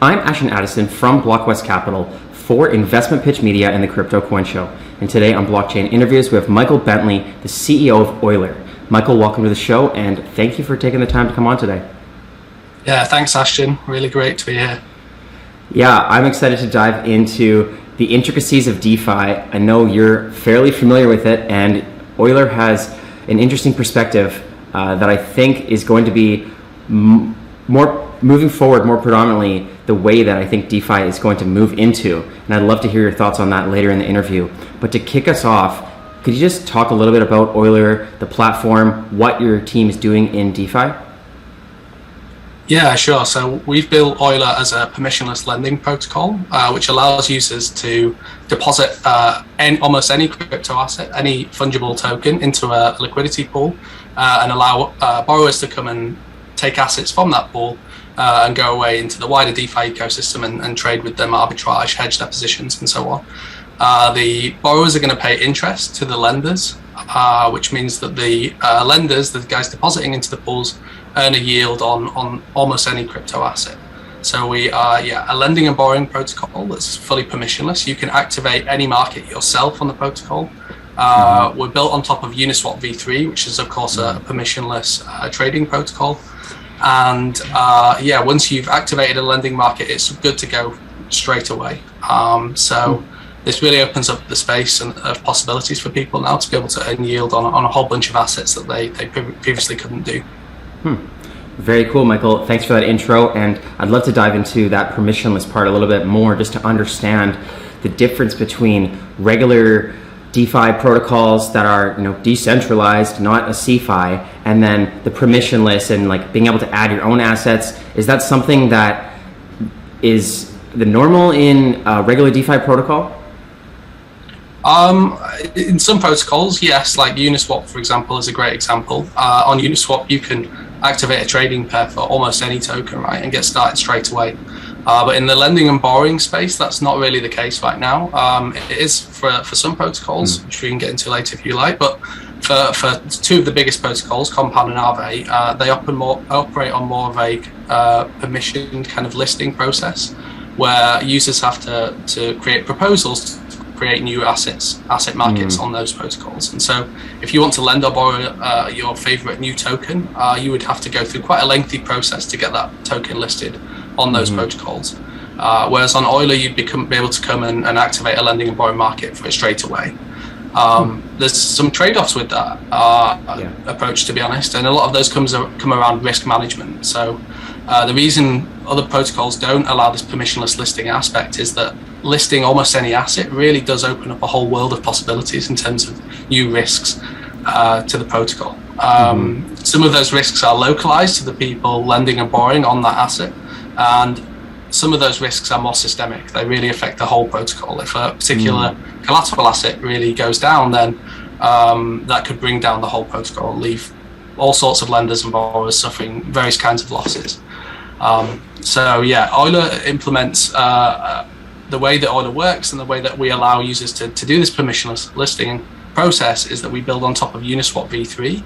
I'm Ashton Addison from Blockwest Capital for InvestmentPitch Media and the Crypto Coin Show. And today on Blockchain Interviews, we have Michael Bentley, the CEO of Euler. Michael, welcome to the show, and thank you for taking the time to come on today. Yeah, thanks, Ashton. Really great to be here. Yeah, I'm excited to dive into the intricacies of DeFi. I know you're fairly familiar with it, and Euler has an interesting perspective that I think is going to be more moving forward, more predominantly the way that I think DeFi is going to move into. And I'd love to hear your thoughts on that later in the interview. But to kick us off, could you just talk a little bit about Euler, the platform, what your team is doing in DeFi? Yeah, sure. So we've built Euler as a permissionless lending protocol, which allows users to deposit almost any crypto asset, any fungible token into a liquidity pool, and allow borrowers to come and take assets from that pool and go away into the wider DeFi ecosystem and trade with them, arbitrage, hedge their positions, and so on. The borrowers are going to pay interest to the lenders, which means that the lenders, the guys depositing into the pools, earn a yield on almost any crypto asset. So we are a lending and borrowing protocol that's fully permissionless. You can activate any market yourself on the protocol. We're built on top of Uniswap v3, which is of course a permissionless trading protocol. And once you've activated a lending market, it's good to go straight away. So this really opens up the space of possibilities for people now to be able to earn yield on a whole bunch of assets that they previously couldn't do. Very cool, Michael. Thanks for that intro. And I'd love to dive into that permissionless part a little bit more, just to understand the difference between regular DeFi protocols that are, decentralized, not a CeFi, and then the permissionless and like being able to add your own assets. Is that something that is the normal in a regular DeFi protocol? In some protocols, yes, like Uniswap, for example, is a great example. On Uniswap, you can activate a trading pair for almost any token, right, and get started straight away. But in the lending and borrowing space, that's not really the case right now. It is for some protocols, which we can get into later if you like. But for two of the biggest protocols, Compound and Aave, they operate on more of a permissioned kind of listing process, where users have to create proposals to create new asset markets on those protocols. And so if you want to lend or borrow your favorite new token, you would have to go through quite a lengthy process to get that token listed on those protocols. Whereas on Euler, you'd be able to come and activate a lending and borrowing market for it straight away. There's some trade-offs with that approach, to be honest, and a lot of those come around risk management. So the reason other protocols don't allow this permissionless listing aspect is that listing almost any asset really does open up a whole world of possibilities in terms of new risks to the protocol. Some of those risks are localized to the people lending and borrowing on that asset, and some of those risks are more systemic. They really affect the whole protocol. If a particular collateral asset really goes down, then that could bring down the whole protocol and leave all sorts of lenders and borrowers suffering various kinds of losses. Euler implements the way that Euler works, and the way that we allow users to do this permissionless listing process is that we build on top of Uniswap v3.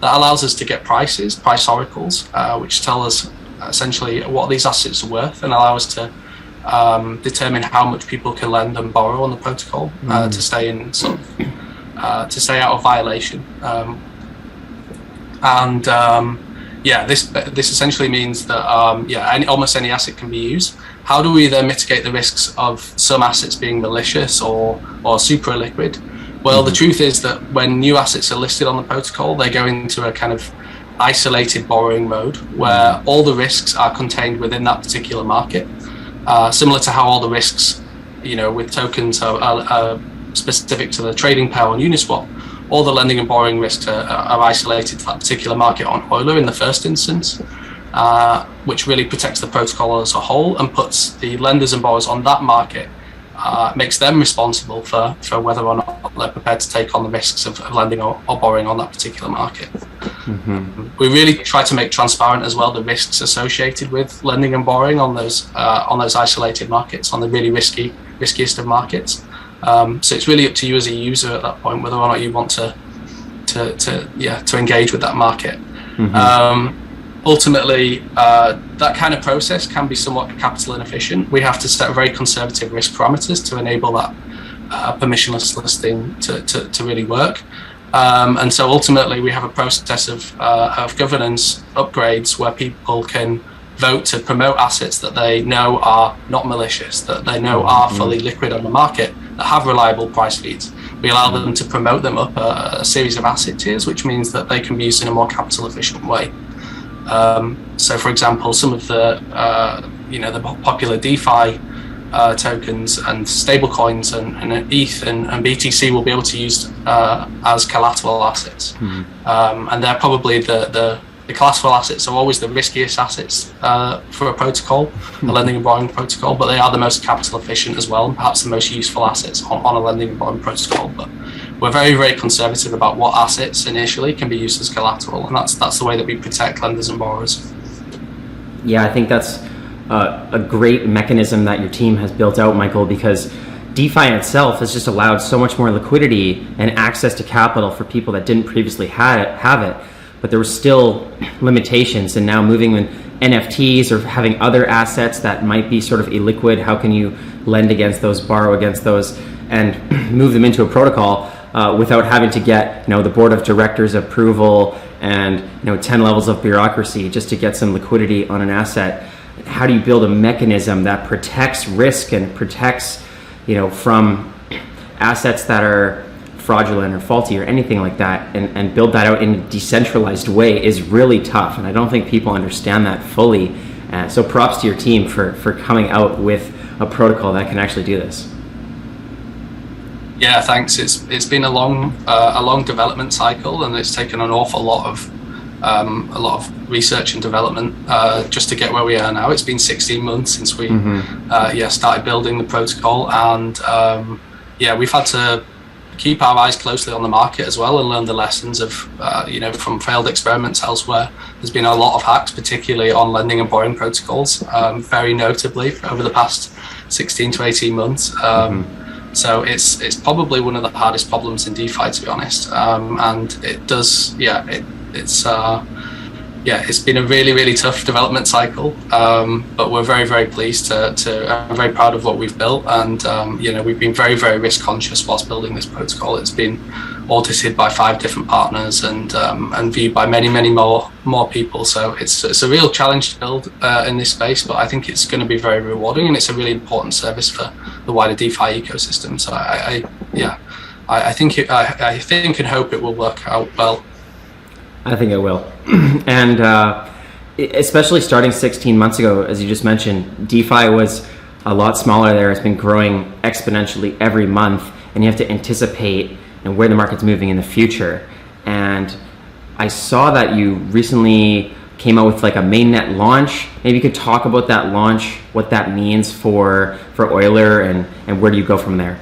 That allows us to get price oracles, which tell us essentially what these assets are worth, and allow us to determine how much people can lend and borrow on the protocol to stay in to stay out of violation. This essentially means that almost any asset can be used. How do we then mitigate the risks of some assets being malicious or super illiquid? Well, the truth is that when new assets are listed on the protocol, they go into a kind of isolated borrowing mode where all the risks are contained within that particular market, similar to how all the risks, with tokens are specific to the trading pair on Uniswap. All the lending and borrowing risks are isolated to that particular market on Euler in the first instance, which really protects the protocol as a whole and puts the lenders and borrowers on that market, makes them responsible for whether or not they're prepared to take on the risks of lending or borrowing on that particular market. We really try to make transparent as well the risks associated with lending and borrowing on those isolated markets, on the really riskiest of markets. So it's really up to you as a user at that point whether or not you want to engage with that market. ultimately, that kind of process can be somewhat capital inefficient. We have to set very conservative risk parameters to enable that permissionless listing to really work. And so ultimately, we have a process of governance upgrades where people can vote to promote assets that they know are not malicious, that they know are fully liquid on the market, that have reliable price feeds. We allow them to promote them up a series of asset tiers, which means that they can be used in a more capital efficient way. So, for example, some of the the popular DeFi tokens and stablecoins and ETH and BTC will be able to use as collateral assets, and they're probably the collateral assets are always the riskiest assets for a protocol, a lending and borrowing protocol, but they are the most capital efficient as well, and perhaps the most useful assets on a lending and borrowing protocol. But we're very, very conservative about what assets initially can be used as collateral, and that's the way that we protect lenders and borrowers. Yeah, I think that's a great mechanism that your team has built out, Michael, because DeFi in itself has just allowed so much more liquidity and access to capital for people that didn't previously have it, but there were still limitations. And now moving with NFTs or having other assets that might be sort of illiquid, how can you lend against those, borrow against those, and move them into a protocol without having to get the board of directors approval and 10 levels of bureaucracy just to get some liquidity on an asset? How do you build a mechanism that protects risk and protects from assets that are fraudulent or faulty or anything like that, and build that out in a decentralized way is really tough, and I don't think people understand that fully. So props to your team for coming out with a protocol that can actually do this. Yeah, thanks. It's been a long development cycle, and it's taken an awful lot of research and development just to get where we are now. It's been 16 months since we started building the protocol, and we've had to keep our eyes closely on the market as well and learn the lessons of from failed experiments elsewhere. There's been a lot of hacks, particularly on lending and borrowing protocols, very notably over the past 16 to 18 months. So it's probably one of the hardest problems in DeFi, to be honest, and it does it's been a really, really tough development cycle, but we're very, very pleased I'm very proud of what we've built, and we've been very, very risk conscious whilst building this protocol. It's been audited by 5 different partners and viewed by many, many more people. So it's a real challenge to build in this space, but I think it's going to be very rewarding, and it's a really important service for the wider DeFi ecosystem. So I think and hope it will work out well. I think it will. And especially starting 16 months ago, as you just mentioned, DeFi was a lot smaller there. It's been growing exponentially every month, and you have to anticipate where the market's moving in the future. And I saw that you recently came out with like a Mainnet Launch. Maybe you could talk about that launch, what that means for Euler, and where do you go from there?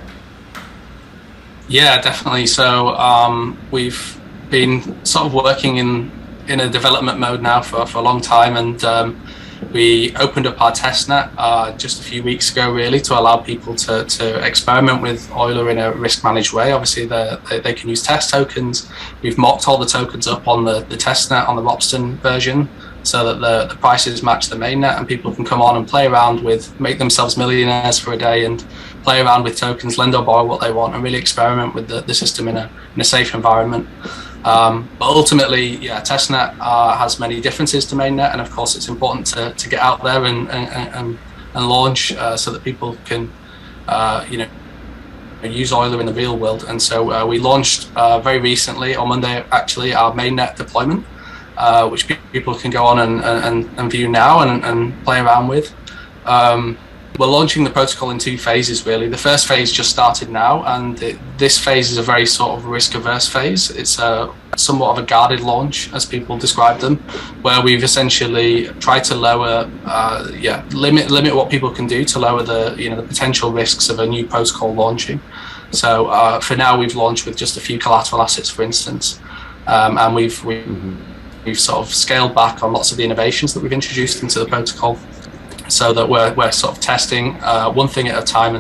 Yeah, definitely. So we've been sort of working in a development mode now for a long time, and we opened up our testnet just a few weeks ago, really, to allow people to experiment with Euler in a risk managed way. Obviously they can use test tokens. We've mocked all the tokens up on the testnet on the Robston version, so that the prices match the mainnet, and people can come on and play around make themselves millionaires for a day and play around with tokens, lend or borrow what they want, and really experiment with the system in a safe environment. But ultimately, testnet has many differences to mainnet, and of course it's important to get out there and launch so that people can use Euler in the real world. And so we launched very recently, on Monday actually, our mainnet deployment, which people can go on and view now and play around with. We're launching the protocol in 2 phases, really. The first phase just started now, and this phase is a very sort of risk-averse phase. It's somewhat of a guarded launch, as people describe them, where we've essentially tried to limit what people can do to lower the potential risks of a new protocol launching. So for now, we've launched with just a few collateral assets, for instance, and we've sort of scaled back on lots of the innovations that we've introduced into the protocol, so that we're sort of testing one thing at a time,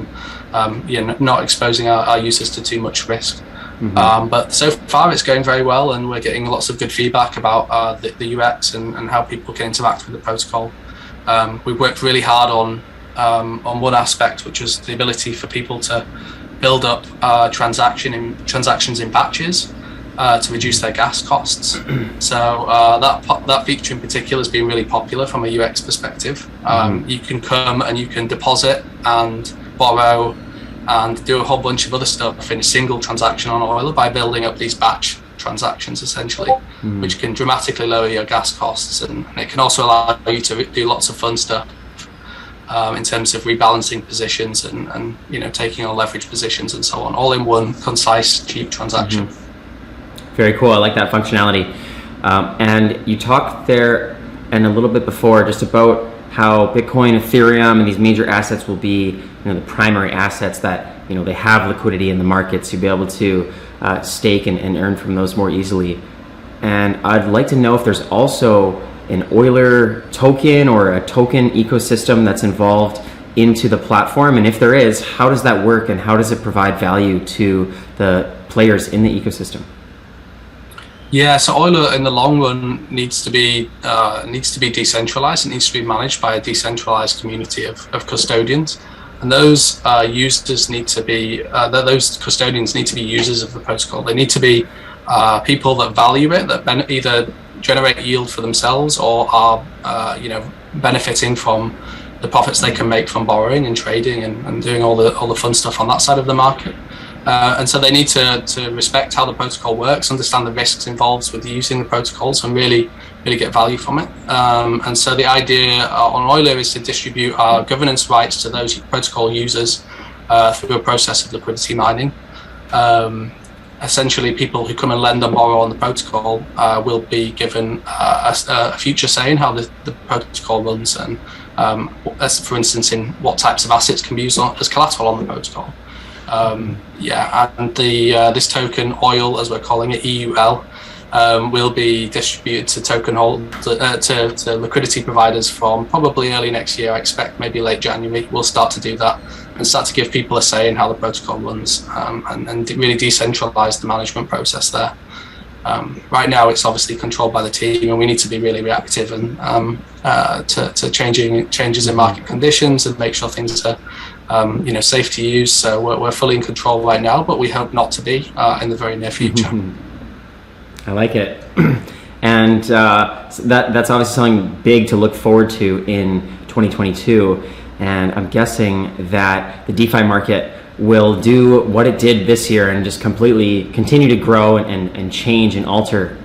and not exposing our users to too much risk. But so far it's going very well, and we're getting lots of good feedback about the UX and how people can interact with the protocol. We've worked really hard on one aspect, which was the ability for people to build up transactions in batches to reduce their gas costs. So that feature in particular has been really popular from a UX perspective. You can come and you can deposit and borrow and do a whole bunch of other stuff in a single transaction on Euler by building up these batch transactions, essentially, which can dramatically lower your gas costs, and it can also allow you to do lots of fun stuff in terms of rebalancing positions and taking on leverage positions and so on, all in one concise, cheap transaction. Very cool. I like that functionality. And you talked there and a little bit before just about how Bitcoin, Ethereum, and these major assets will be the primary assets that they have liquidity in the markets. You'll be able to stake and earn from those more easily. And I'd like to know if there's also an Euler token or a token ecosystem that's involved into the platform, and if there is, how does that work and how does it provide value to the players in the ecosystem? Yeah, so Euler in the long run needs to be decentralized. It needs to be managed by a decentralized community of custodians, and those users need to be those custodians need to be users of the protocol. They need to be people that value it, that either generate yield for themselves or are benefiting from the profits they can make from borrowing and trading and doing all the fun stuff on that side of the market. And so they need to respect how the protocol works, understand the risks involved with using the protocols, and really get value from it. And so the idea on Euler is to distribute our governance rights to those protocol users through a process of liquidity mining. Essentially, people who come and lend and borrow on the protocol will be given a future say in how the protocol runs, and as for instance, in what types of assets can be used as collateral on the protocol. And this token, Eul, as we're calling it, EUL, will be distributed to token holders, to liquidity providers from probably early next year. I expect maybe late January we'll start to do that and start to give people a say in how the protocol runs, and really decentralize the management process there. Right now it's obviously controlled by the team, and we need to be really reactive and to changes in market conditions and make sure things are safe to use. So we're fully in control right now, but we hope not to be in the very near future. I like it. And that's obviously something big to look forward to in 2022. And I'm guessing that the DeFi market will do what it did this year and just completely continue to grow and change and alter.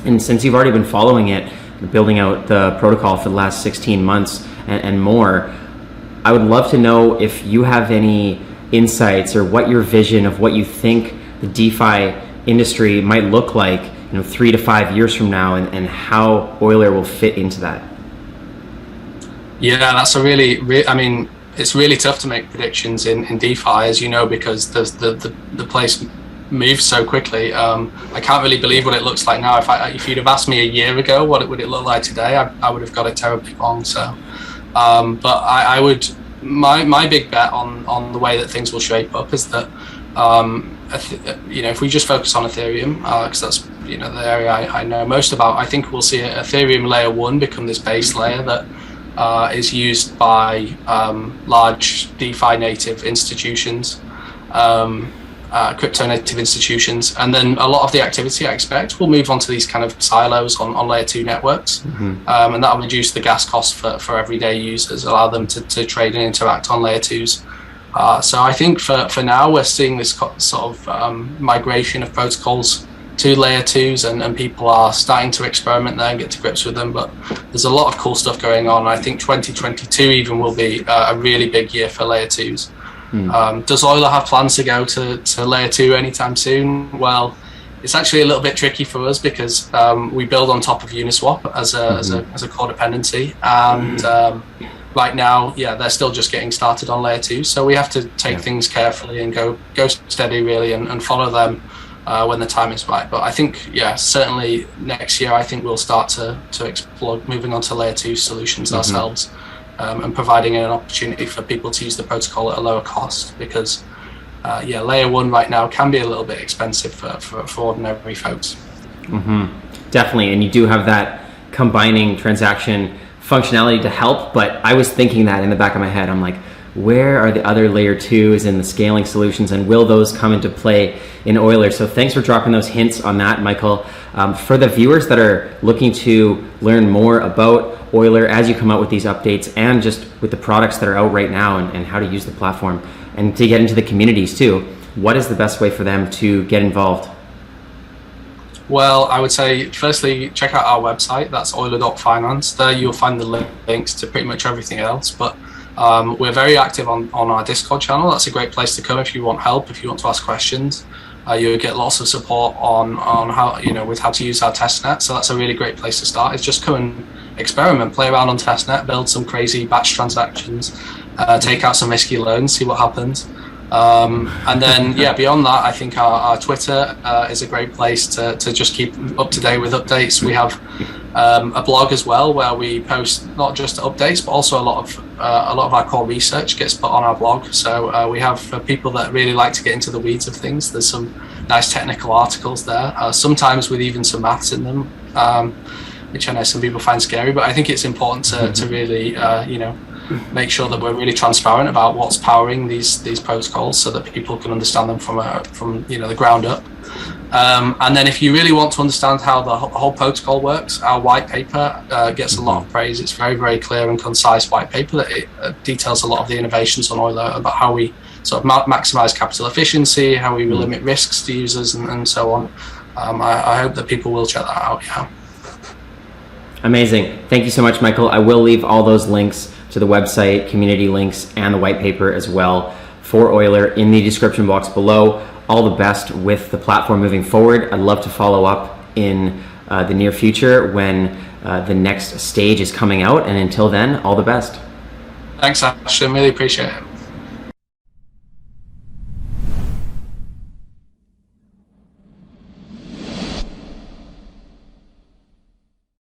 And since you've already been following it, building out the protocol for the last 16 months and more, I would love to know if you have any insights or what your vision of what you think the DeFi industry might look like 3 to 5 years from now, and how Euler will fit into that. Yeah, that's it's really tough to make predictions in DeFi, as you know, because the place moves so quickly. I can't really believe what it looks like now. If you'd have asked me a year ago what would it look like today, I would have got it terribly wrong. So, but I would, my big bet on the way that things will shape up is that if we just focus on Ethereum, because that's the area I know most about, I think we'll see Ethereum layer 1 become this base layer that is used by large DeFi native institutions, crypto native institutions, and then a lot of the activity I expect will move on to these kind of silos on layer 2 networks, and that'll reduce the gas costs for everyday users, allow them to trade and interact on layer 2s. So I think for now we're seeing this sort of migration of protocols to layer 2s, and people are starting to experiment there and get to grips with them, but there's a lot of cool stuff going on. I think 2022 even will be a really big year for layer 2s. Does Euler have plans to go to layer 2 anytime soon? Well, it's actually a little bit tricky for us because we build on top of Uniswap as a core dependency, and right now, they're still just getting started on layer 2, so we have to take things carefully and go steady really, and follow them when the time is right. But I think, certainly next year, I think we'll start to explore moving on to layer 2 solutions ourselves, and providing an opportunity for people to use the protocol at a lower cost, because layer one right now can be a little bit expensive for ordinary folks. Definitely, and you do have that combining transaction functionality to help, but I was thinking that in the back of my head, I'm like, where are the other layer twos and the scaling solutions, and will those come into play in Euler? So thanks for dropping those hints on that, Michael. For the viewers that are looking to learn more about Euler as you come out with these updates, and just with the products that are out right now, and how to use the platform, and to get into the communities too, what is the best way for them to get involved? Well, I would say, firstly, check out our website. That's euler.finance. There you'll find the links to pretty much everything else. But we're very active on our Discord channel. That's a great place to come if you want help, if you want to ask questions. You'll get lots of support on how, with how to use our testnet. So that's a really great place to start. It's just come and experiment, play around on testnet, build some crazy batch transactions, take out some risky loans, see what happens. And then, beyond that, I think our Twitter is a great place to just keep up to date with updates. We have a blog as well where we post not just updates, but also a lot of our core research gets put on our blog. So we have, for people that really like to get into the weeds of things, there's some nice technical articles there, sometimes with even some maths in them, which I know some people find scary, but I think it's important to really, make sure that we're really transparent about what's powering these protocols, so that people can understand them from the ground up. And then if you really want to understand how the whole protocol works, our white paper gets a lot of praise. It's very, very clear and concise white paper that it details a lot of the innovations on Euler, about how we sort of maximize capital efficiency, how we limit risks to users, and so on. I hope that people will check that out. Yeah. Amazing. Thank you so much, Michael. I will leave all those links to the website, community links, and the white paper as well for Euler in the description box below. All the best with the platform moving forward. I'd love to follow up in the near future when the next stage is coming out. And until then, all the best. Thanks, Ashton. Really appreciate it.